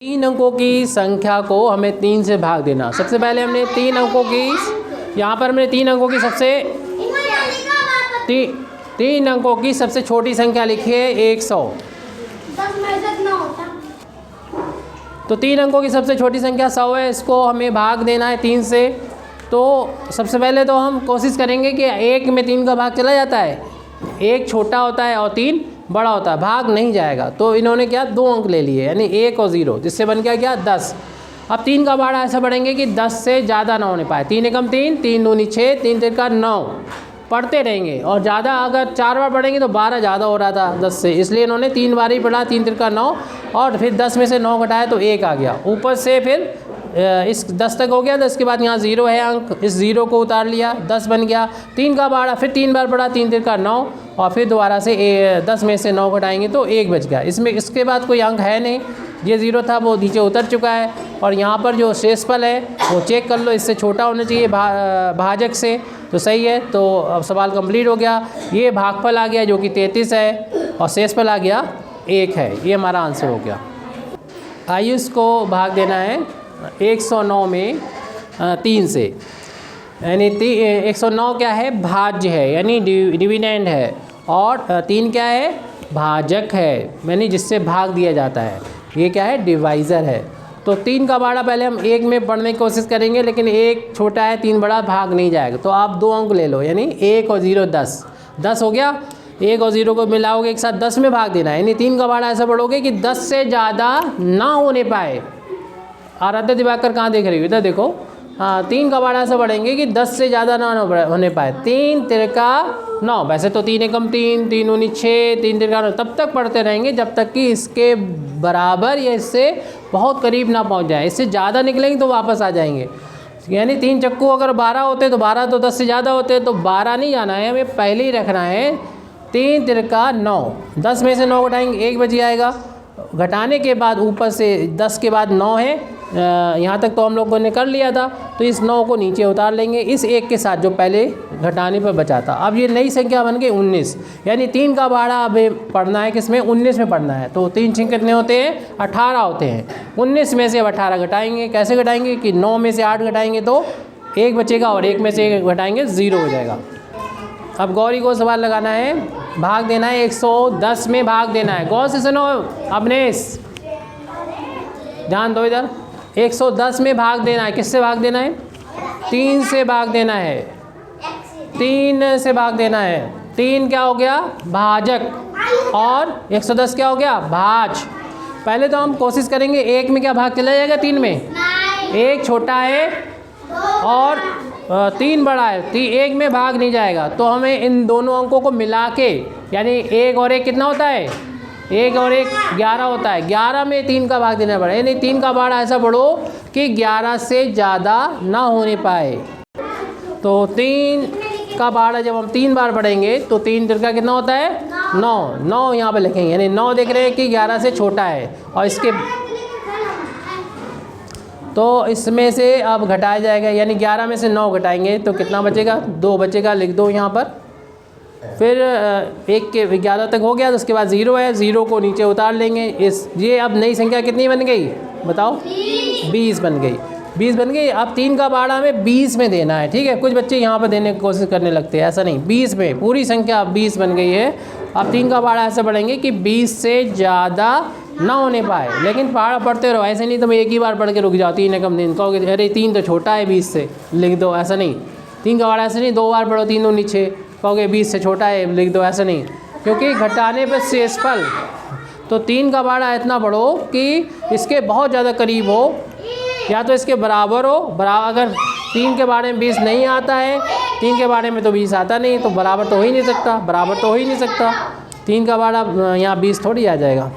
तीन अंकों की संख्या को हमें 3 से भाग देना। सबसे पहले हमने तीन अंकों की, यहाँ पर हमने तीन अंकों की तीन अंकों की सबसे छोटी संख्या लिखी है 100। तो तीन अंकों की सबसे छोटी संख्या 100 है, इसको हमें भाग देना है 3 से। तो सबसे पहले तो हम कोशिश करेंगे कि 1 में 3 का भाग चला जाता है, 1 छोटा होता है और 3 बड़ा होता है, भाग नहीं जाएगा। तो इन्होंने क्या 2 अंक ले लिए, यानी 1 और 0, जिससे बन गया क्या 10। अब 3 का भाड़ा ऐसा बढ़ेंगे कि 10 से ज़्यादा ना होने पाए। 3 एकम 3, 3 दूनी 6, 3 तिरका 9, पढ़ते रहेंगे। और ज़्यादा अगर 4 बार पढ़ेंगे तो 12 ज़्यादा हो रहा था 10 से, इसलिए इन्होंने 3 बार ही पढ़ा, 3 तिरका 9, और फिर 10 में से 9 घटाया तो 1 आ गया। ऊपर से फिर इस 10 तक हो गया, तो इसके बाद यहाँ 0 है अंक, इस 0 को उतार लिया, 10 बन गया। 3 का भाड़ा फिर 3 बार पढ़ा, 3 तिरका 9, और फिर दोबारा से 10 में से 9 घटाएंगे तो 1 बच गया। इसमें इसके बाद कोई अंक है नहीं, ये 0 था वो नीचे उतर चुका है। और यहाँ पर जो शेषफल है वो चेक कर लो, इससे छोटा होना चाहिए भाजक से, तो सही है। तो अब सवाल कंप्लीट हो गया। ये भागफल आ गया जो कि 33 है, और शेषफल आ गया 1 है। ये हमारा आंसर हो गया। आयुष को भाग देना है 109 में 3 से, यानी 109 क्या है, भाज्य है, यानी डिविडेंड है, और 3 क्या है, भाजक है, यानी जिससे भाग दिया जाता है। ये क्या है, डिवाइज़र है। तो 3 का भाड़ा पहले हम 1 में पढ़ने की कोशिश करेंगे, लेकिन 1 छोटा है 3 बड़ा, भाग नहीं जाएगा। तो आप 2 अंक ले लो, यानी 1 और 0 10, 10 हो गया। 1 और 0 को मिलाओगे एक साथ 10 में भाग देना है, यानी 3 का भाड़ा ऐसा बढ़ोगे कि 10 से ज़्यादा ना होने पाए। आराध्य दिवाकर कहाँ देख रही हो, इधर देखो। हाँ, 3 का भाड़ा ऐसा बढ़ेंगे कि 10 से ज़्यादा ना होने पाए। 3 तिरका 9, वैसे तो 3 एकम 3, 3 दूनी 6, 3 तिरका 9, तब तक पढ़ते रहेंगे जब तक कि इसके बराबर या इससे बहुत करीब ना पहुंच जाए। इससे ज़्यादा निकलेंगे तो वापस आ जाएंगे। यानी 3 चक्कू अगर 12 होते तो 12 तो 10 से ज़्यादा होते, तो 12 नहीं जाना है, हमें पहले ही रखना है 3 तिरका 9। 10 में से 9 घटाएंगे 1 बच जाएगा। घटाने के बाद ऊपर से 10 के बाद 9 है, यहाँ तक तो हम लोगों ने कर लिया था। तो इस 9 को नीचे उतार लेंगे इस 1 के साथ जो पहले घटाने पर बचा था। अब ये नई संख्या बन गई 19, यानी 3 का भाड़ा अब पढ़ना है किस में, 19 में पढ़ना है। तो 3 6 कितने होते हैं, 18 होते हैं। 19 में से अब 18 घटाएंगे। कैसे घटाएंगे कि 9 में से 8 घटाएंगे तो 1 बचेगा, और 1 में से 1 घटाएंगे 0 हो जाएगा। अब गौरी को सवाल लगाना है, भाग देना है 110 में भाग देना है। गौर से सुनो अवनेश, ध्यान दो इधर। 110 में भाग देना है, किससे भाग देना है, 3 से भाग देना है, 3 से भाग देना है। 3 क्या हो गया, भाजक, और 110 क्या हो गया, भाज। पहले तो हम कोशिश करेंगे 1 में क्या भाग चला जाएगा, 3 में 1 छोटा है और 3 बड़ा है, 1 में भाग नहीं जाएगा। तो हमें इन दोनों अंकों को मिला के, यानी 1 और 1 कितना होता है, 1 और 1 11 होता है। 11 में 3 का भाग देना पड़ेगा, यानी 3 का भाड़ा ऐसा बढ़ो कि 11 से ज़्यादा ना होने पाए। तो 3 का भाड़ा जब हम 3 बार पढ़ेंगे तो 3 तिरका कितना होता है, 9 यहाँ पे लिखेंगे, यानी 9 देख रहे हैं कि 11 से छोटा है। और इसके तो इसमें से अब घटाया जाएगा, यानी 11 में से 9 घटाएंगे तो कितना बचेगा, 2 बचेगा, लिख दो यहाँ पर। फिर 1 के 11 तक हो गया, तो उसके बाद 0 है, 0 को नीचे उतार लेंगे। ये अब नई संख्या कितनी बन गई बताओ, 20 बन गई, 20 बन गई। अब 3 का भाड़ा हमें 20 में देना है, ठीक है। कुछ बच्चे यहाँ पर देने की कोशिश करने लगते हैं, ऐसा नहीं, 20 में पूरी संख्या 20 बन गई है। अब 3 का भाड़ा ऐसा बढ़ेंगे कि 20 से ज़्यादा ना होने पाए। लेकिन पहाड़ पढ़ते रहो, ऐसे नहीं तुम एक ही बार पढ़ के रुक जाओ। 3 एकम 3 कहोगे अरे 3 तो छोटा है 20 से, लिख दो, ऐसा नहीं। 3 का भाड़ा ऐसे नहीं 2 बार पढ़ो, 3 दूनी 6, कहोगे 20 से छोटा है, लिख दो, ऐसा नहीं। क्योंकि घटाने पर शेषफल, तो 3 का भाड़ा इतना बढ़ो कि इसके बहुत ज़्यादा करीब हो, या तो इसके बराबर हो। अगर 3 के बारे में 20 नहीं आता है, 3 के बारे में तो 20 आता नहीं, तो बराबर तो हो ही नहीं सकता, बराबर तो हो ही नहीं सकता। 3 का भाड़ा यहाँ 20 थोड़ी आ जाएगा।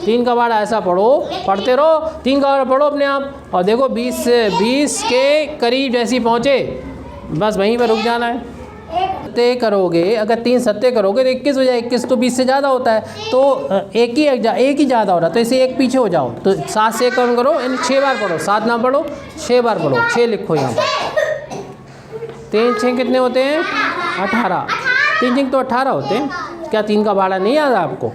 3 का भाड़ा ऐसा पढ़ो, पढ़ते रहो, 3 का भाड़ा पढ़ो अपने आप, और देखो 20 के करीब जैसी पहुँचे बस वहीं पर रुक जाना है। सत्य करोगे, अगर 3 सत्य करोगे तो 21 हो जाए। 21 तो 20 से ज़्यादा होता है, तो एक ही ज़्यादा हो रहा है, तो इसे 1 पीछे हो जाओ। तो 7 से कम करो, यानी 6 बार पढ़ो, 7 ना पढ़ो, 6 बार पढ़ो, 6 लिखो यहाँ पर। 3 6 कितने होते हैं, 18। 3 6 तो 18 होते हैं। क्या 3 का भाड़ा नहीं आता आपको,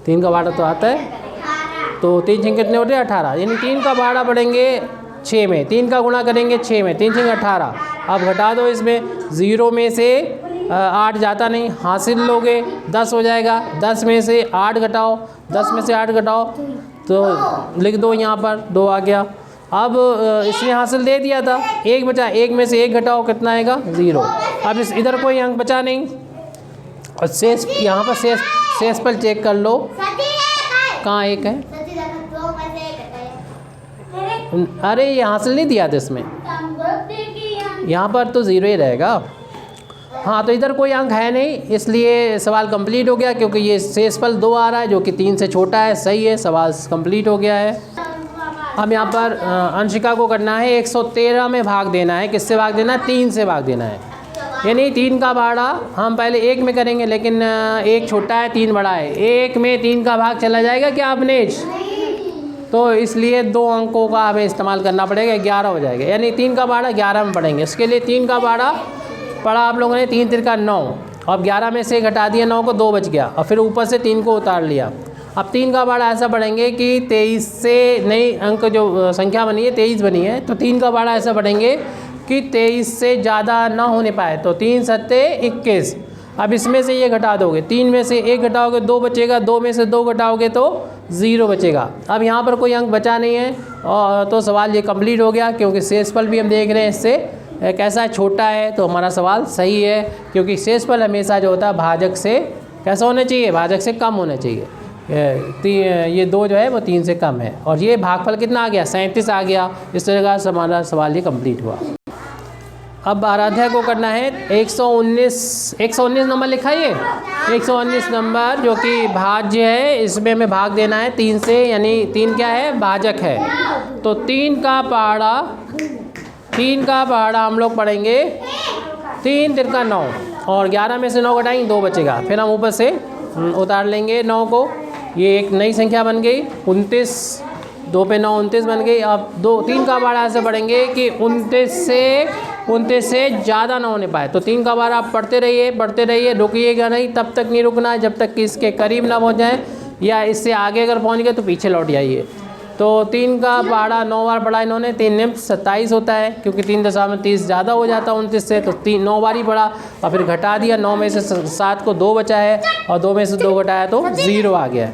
3 का भाड़ा तो आता है। तो 3 छंग कितने होते हैं 18, यानी 3 का भाड़ा बढ़ेंगे 6 में, 3 का गुणा करेंगे 6 में, 3 छंग 18। अब घटा दो इसमें, 0 में से 8 जाता नहीं, हासिल लोगे 10 हो जाएगा, 10 में से 8 घटाओ, 10 में से 8 घटाओ तो लिख दो यहाँ पर 2 आ गया। अब इसने हासिल दे दिया था, 1 बचा, 1 में से 1 घटाओ कितना आएगा 0। अब इधर कोई अंक बचा नहीं और शेष यहाँ पर शेष पर चेक कर लो, कहाँ 1 है, अरे ये हासिल नहीं दिया था इसमें, यहाँ पर तो 0 ही रहेगा। हाँ तो इधर कोई अंक है नहीं, इसलिए सवाल कंप्लीट हो गया, क्योंकि ये शेषफल 2 आ रहा है जो कि 3 से छोटा है। सही है, सवाल कंप्लीट हो गया है। हम यहाँ पर अंशिका को करना है 113 में भाग देना है। किससे भाग देना है? 3 से भाग देना है। यानी 3 का भाड़ा हम पहले 1 में करेंगे, लेकिन 1 छोटा है 3 बड़ा है, 1 में 3 का भाग चला जाएगा क्या अपनेज? तो इसलिए 2 अंकों का हमें इस्तेमाल करना पड़ेगा, 11 हो जाएगा। यानी 3 का भाड़ा 11 में पढ़ेंगे। इसके लिए 3 का भाड़ा पढ़ा आप लोगों ने, 3 तिरका 9, अब 11 में से घटा दिया 9 को, 2 बच गया और फिर ऊपर से 3 को उतार लिया। अब 3 का भाड़ा ऐसा बढ़ेंगे कि 23 से नई अंक जो संख्या बनी है 23 बनी है, तो 3 का भाड़ा ऐसा बढ़ेंगे कि 23 से ज़्यादा ना होने पाए, तो 3 सत्ते 21। अब इसमें से ये घटा दोगे, 3 में से 1 घटाओगे 2 बचेगा, 2 में से 2 घटाओगे तो 0 बचेगा। अब यहाँ पर कोई अंक बचा नहीं है और तो सवाल ये कंप्लीट हो गया, क्योंकि शेषफल भी हम देख रहे हैं इससे कैसा है, छोटा है, तो हमारा सवाल सही है। क्योंकि शेषफल हमेशा जो होता है भाजक से कैसा होना चाहिए, भाजक से कम होना चाहिए। ये 2 जो है वो 3 से कम है, और ये भागफल कितना आ गया 37 आ गया। इस तरह का हमारा सवाल ये कंप्लीट हुआ। अब आराध्या को करना है 119 नंबर लिखा, ये 119 नंबर जो कि भाज्य है, इसमें हमें भाग देना है 3 से, यानी 3 क्या है, भाजक है। तो 3 का पहाड़ा हम लोग पढ़ेंगे 3 तिरका 9, और 11 में से 9 घटाएंगे 2 बचेगा, फिर हम ऊपर से उतार लेंगे 9 को। ये एक नई संख्या बन गई 29, 2 पे 9 29 बन गई। अब 3 का भाड़ा ऐसे बढ़ेंगे कि 29 से ज़्यादा ना होने पाए। तो 3 का भाड़ा आप पढ़ते रहिए, रुकिएगा नहीं, तब तक नहीं रुकना है जब तक कि इसके करीब ना पहुँच जाए, या इससे आगे अगर पहुँच गए तो पीछे लौट जाइए। तो 3 का भाड़ा 9 बार पढ़ा इन्होंने, 3 निम्न 27 होता है, क्योंकि 3.30 ज़्यादा हो जाता है 29 से, तो 9 बार ही पढ़ा और फिर घटा दिया। 9 में से 7 को 2 बचा है और 2 में से 2 घटाया तो 0 आ गया है।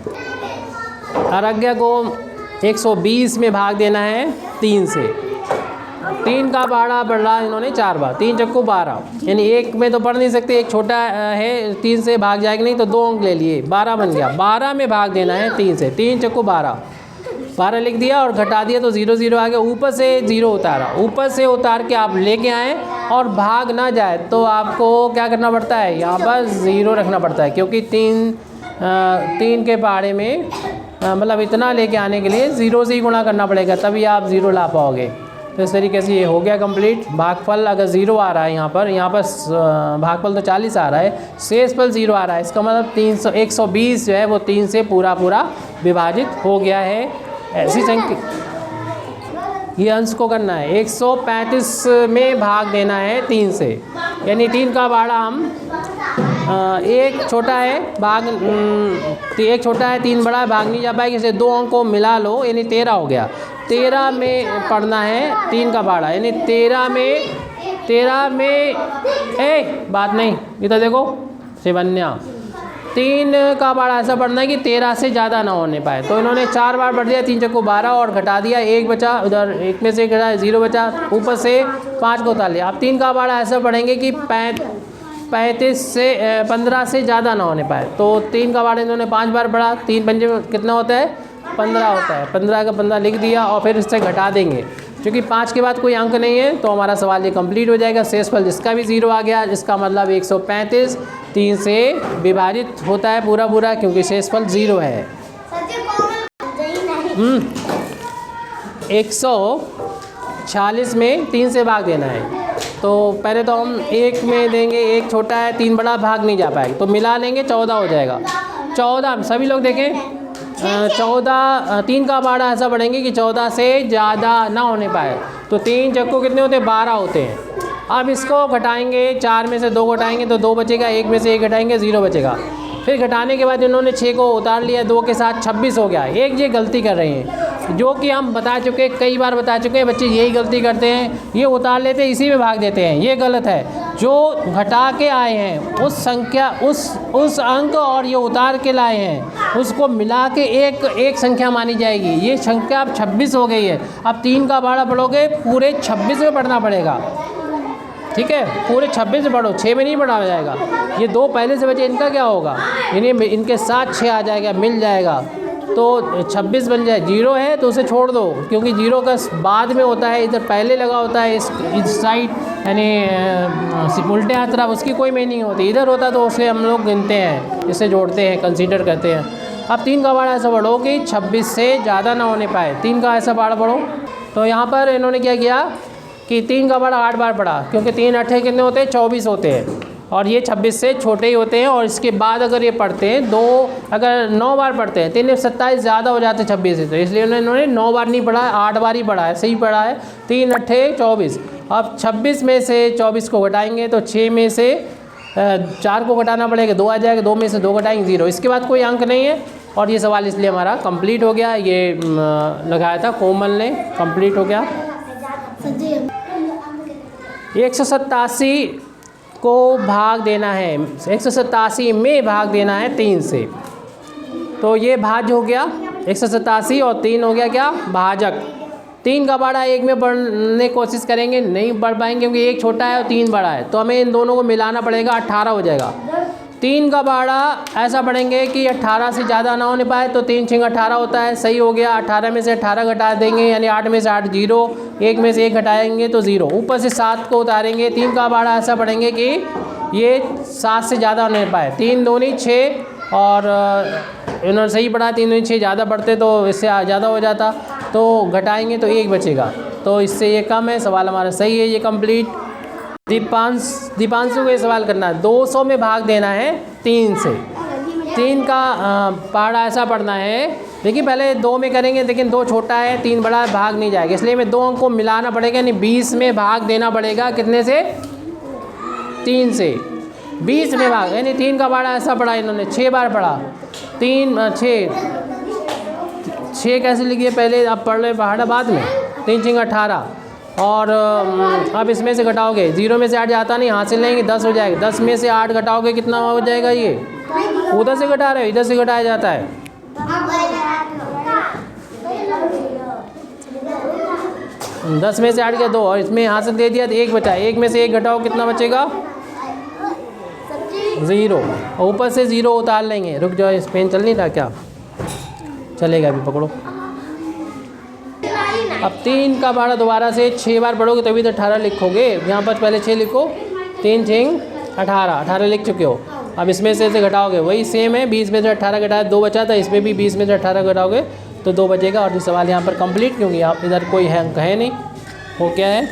आराध्या को 120 में भाग देना है 3 से। 3 का भाड़ा बढ़ा इन्होंने 4 बार, 3 चक्कू 12, यानी 1 में तो पढ़ नहीं सकते, 1 छोटा है 3 से भाग जाएगा नहीं, तो 2 अंक ले लिए, 12 बन गया। 12 में भाग देना है 3 से, 3 चक्कू 12 लिख दिया और घटा दिया तो 0 0 आ गया। ऊपर से 0 उतारा, ऊपर से उतार के आप लेके आए और भाग ना जाए तो आपको क्या करना पड़ता है, यहाँ पर 0 रखना पड़ता है, क्योंकि 3 के पहाड़े में मतलब इतना लेके आने के लिए 0 से ही गुणा करना पड़ेगा, तभी आप 0 ला पाओगे। तो इस तरीके से ये हो गया कंप्लीट। भागफल अगर 0 आ रहा है यहाँ पर भागफल तो 40 आ रहा है, शेषफल 0 आ रहा है, इसका मतलब 120 जो है वो 3 से पूरा विभाजित हो गया है। ऐसी संख्या ये अंश को करना है 135 में भाग देना है 3 से, यानी 3 का भाड़ा हम 1 छोटा है 3 बड़ा है, भाग नहीं जा पाएगा, इसे 2 अंक को मिला लो, यानी 13 हो गया। 13 में पढ़ना है 3 का भाड़ा, यानी 13 में बात नहीं, इधर देखो शिवन्या, 3 का भाड़ा ऐसा पढ़ना है कि 13 से ज़्यादा ना होने पाए। तो इन्होंने 4 बार पढ़ दिया, 3 चक्को 12 और घटा दिया, 1 बचा, उधर 1 में से घटा 0 बचा, ऊपर से 5 को उतार लिया। अब 3 का भाड़ा ऐसा पढ़ेंगे कि 15 से ज़्यादा ना होने पाए। तो 3 का भाड़ा इन्होंने 5 बार पढ़ा, 3 पंजे कितना होता है 15 होता है, 15 का 15 लिख दिया और फिर इससे घटा देंगे। क्योंकि 5 के बाद कोई अंक नहीं है तो हमारा सवाल ये कंप्लीट हो जाएगा। शेषफल जिसका भी 0 आ गया, इसका मतलब 135 3 से विभाजित होता है पूरा, क्योंकि शेषफल 0 है। 146 में 3 से भाग देना है। तो पहले तो हम 1 में देंगे, 1 छोटा है 3 बड़ा, भाग नहीं जा पाएगा, तो मिला लेंगे 14 हो जाएगा। 14 सभी लोग देखें, 14 3 का भाड़ा ऐसा बढ़ेंगे कि 14 से ज़्यादा ना होने पाए। तो 3 चक्को कितने होते हैं 12 होते हैं। अब इसको घटाएंगे, 4 में से 2 घटाएंगे तो 2 बचेगा, 1 में से 1 घटाएंगे 0 बचेगा। फिर घटाने के बाद इन्होंने 6 को उतार लिया, 2 के साथ 26 हो गया। एक ये गलती कर रहे हैं, जो कि हम बता चुके, कई बार बता चुके हैं, बच्चे यही गलती करते हैं, ये उतार लेते हैं, इसी में भाग देते हैं, ये गलत है। जो घटा के आए हैं उस संख्या, उस अंक और ये उतार के लाए हैं, उसको मिला के एक संख्या मानी जाएगी। ये संख्या अब 26 हो गई है। अब 3 का बाड़ा पढ़ोगे पूरे 26 में पढ़ना पड़ेगा, ठीक है, पूरे 26 में पढ़ो, 6 में नहीं पढ़ा जाएगा। ये 2 पहले से बचे, इनका क्या होगा, इनके साथ 6 आ जाएगा, मिल जाएगा, तो 26 बन जाए। 0 है तो उसे छोड़ दो, क्योंकि 0 का बाद में होता है, इधर पहले लगा होता है, इस साइड यानी उल्टे हाथ तरफ, उसकी कोई मीनिंग होती। इधर होता तो उसे हम लोग गिनते हैं, इसे जोड़ते हैं, कंसीडर करते हैं। अब 3 का बाड़ा ऐसा पढ़ो कि 26 से ज़्यादा ना होने पाए। 3 का ऐसा बाड़ा पढ़ो। तो यहाँ पर इन्होंने क्या किया कि 3 का बाड़ा 8 बार पढ़ा, क्योंकि 3 8 कितने होते हैं, 24 होते हैं, और ये 26 से छोटे ही होते हैं। और इसके बाद अगर ये पढ़ते हैं, 2 अगर 9 बार पढ़ते हैं, 3 27 ज़्यादा हो जाते हैं 26 से, तो इसलिए इन्होंने 9 बार नहीं पढ़ा है, 8 बार ही पढ़ा है, सही पढ़ा है। 3 8 24। अब 26 में से 24 को घटाएंगे तो 6 में से 4 को घटाना पड़ेगा, 2 आ जाएगा, 2 में से 2 घटाएंगे 0। इसके बाद कोई अंक नहीं है, और ये सवाल इसलिए हमारा कंप्लीट हो गया। ये लगाया था कोमल ने, कंप्लीट हो गया। 187 को भाग देना है, 187 में भाग देना है 3 से, तो ये भाज्य हो गया 187, और 3 हो गया क्या, भाजक। 3 का बाड़ा 1 में बढ़ने की कोशिश करेंगे, नहीं बढ़ पाएंगे, क्योंकि 1 छोटा है और 3 बड़ा है, तो हमें इन दोनों को मिलाना पड़ेगा, 18 हो जाएगा। 3 का बाड़ा ऐसा पढ़ेंगे कि 18 से ज़्यादा ना होने पाए, तो 3 6 18 होता है, सही हो गया। 18 में से 18 घटा देंगे, यानी 8 में से 8 0, 1 में से 1 घटाएंगे तो 0, ऊपर से 7 को उतारेंगे। 3 का बाड़ा ऐसा पढ़ेंगे कि ये 7 से ज़्यादा होने पाए। 3 दूनी 6, और इन्होंने सही पढ़ा, 3 दूनी 6, ज़्यादा पढ़ते तो इससे ज़्यादा हो जाता, तो घटाएंगे तो 1 बचेगा, तो इससे ये कम है। सवाल हमारा सही है, ये कंप्लीट। दीपांशु को ये सवाल करना है, 200 में भाग देना है 3 से। 3 का पहाड़ा ऐसा पढ़ना है, देखिए पहले 2 में करेंगे, लेकिन 2 छोटा है, 3 बड़ा है, भाग नहीं जाएगा, इसलिए हमें 2 अंक को मिलाना पड़ेगा, यानी 20 में भाग देना पड़ेगा। कितने से, 3 से 20 में भाग, यानी 3 का पहाड़ा ऐसा पढ़ा इन्होंने, 6 बार पढ़ा। 6 कैसे लिखिए, पहले आप पढ़ लें पहाड़ा, बाद में 3 6 18, और अब इसमें से घटाओगे, 0 में से 8 जाता नहीं, हाथ से लेंगे 10 हो जाएगा। 10 में से 8 घटाओगे कितना हो जाएगा, ये उधर से घटा रहे हो, इधर से घटाया जाता है। 10 में से 8 गया 2, और इसमें हाथ से दे दिया तो 1 बचा। 1 में से 1 घटाओ, कितना बचेगा, 0, और ऊपर से 0 उतार लेंगे। रुक जाओ, इस पेन चल नहीं रहा क्या, चलेगा अभी, पकड़ो। अब 3 का बाड़ा दोबारा से 6 बार पढ़ोगे तभी तो 18 लिखोगे। यहाँ पर पहले 6 लिखो, 3 6 18 लिख चुके हो। अब इसमें से घटाओगे, वही सेम है, 20 में से 18 घटाया 2 बचा था, इसमें भी 20 में से 18 घटाओगे तो 2 बचेगा। और ये सवाल यहाँ पर कंप्लीट, क्योंकि आप इधर कोई है अंक है नहीं, वो क्या है,